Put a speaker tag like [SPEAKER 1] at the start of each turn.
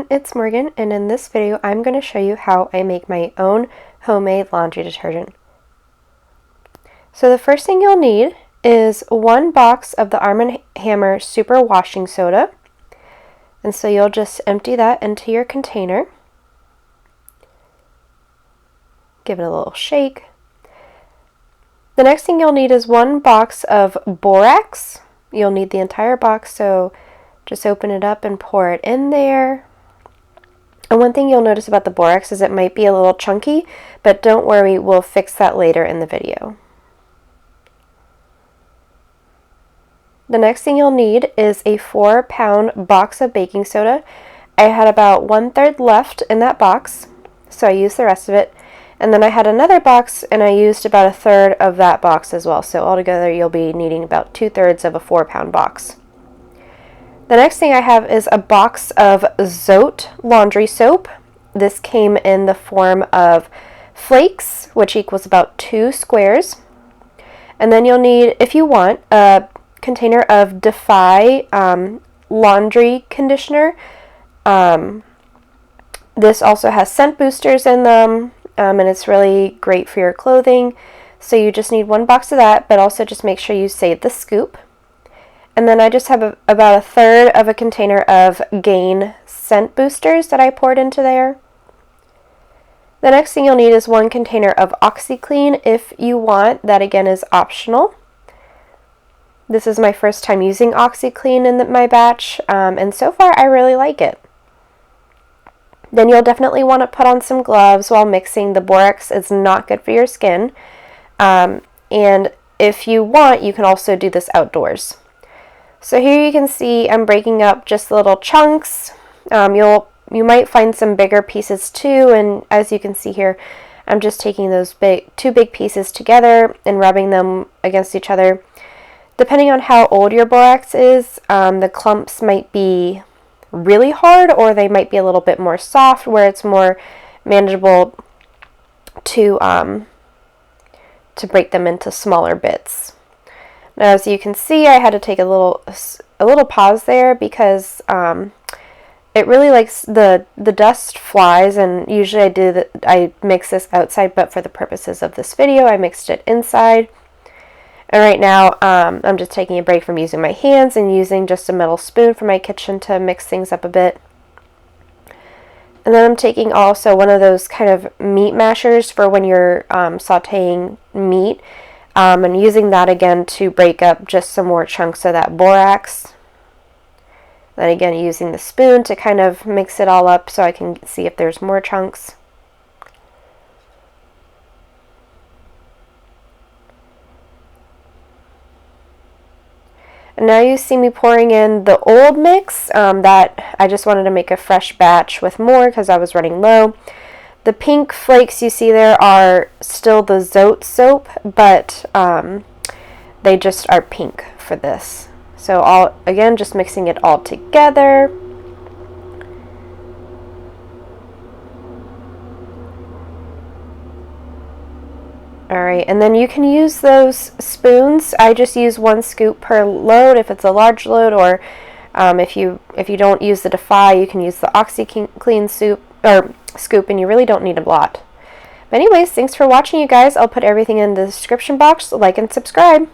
[SPEAKER 1] it's Morgan, and in this video I'm going to show you how I make my own homemade laundry detergent. So the first thing you'll need is one box of the Arm & Hammer Super Washing Soda, and so you'll just empty that into your container. Give it a little shake. The next thing you'll need is one box of borax. You'll need the entire box, so just open it up and pour it in there. And one thing you'll notice about the borax is it might be a little chunky, but don't worry, we'll fix that later in the video. The next thing you'll need is a 4-pound box of baking soda. I had about 1/3 left in that box, so I used the rest of it. And then I had another box, and I used about 1/3 of that box as well. So altogether, you'll be needing about 2/3 of a 4-pound box. The next thing I have is a box of Zote laundry soap. This came in the form of flakes, which equals about 2 squares. And then you'll need, if you want, a container of Defy laundry conditioner. This also has scent boosters in them, and it's really great for your clothing. So you just need one box of that, but also just make sure you save the scoop. And then I just have about 1/3 of a container of Gain scent boosters that I poured into there. The next thing you'll need is one container of OxiClean if you want. That again is optional. This is my first time using OxiClean in my batch, and so far I really like it. Then you'll definitely want to put on some gloves while mixing. The borax is not good for your skin, and if you want, you can also do this outdoors. So here you can see I'm breaking up just little chunks. You might find some bigger pieces too, and as you can see here, I'm just taking those two big pieces together and rubbing them against each other. Depending on how old your borax is, the clumps might be really hard, or they might be a little bit more soft, where it's more manageable to break them into smaller bits. Now, as you can see, I had to take a little pause there because it really likes the dust flies, and usually I mix this outside, but for the purposes of this video, I mixed it inside. And right now, I'm just taking a break from using my hands and using just a metal spoon from my kitchen to mix things up a bit. And then I'm taking also one of those kind of meat mashers for when you're sauteing meat, and using that again to break up just some more chunks of that borax. Then again, using the spoon to kind of mix it all up so I can see if there's more chunks. And now you see me pouring in the old mix that I just wanted to make a fresh batch with more because I was running low. The pink flakes you see there are still the Zote soap, but they just are pink for this. So again, just mixing it all together. Alright, and then you can use those spoons. I just use 1 scoop per load if it's a large load, or if you don't use the Defy, you can use the OxiClean scoop, and you really don't need a lot. But anyways, thanks for watching, you guys. I'll put everything in the description box. Like and subscribe.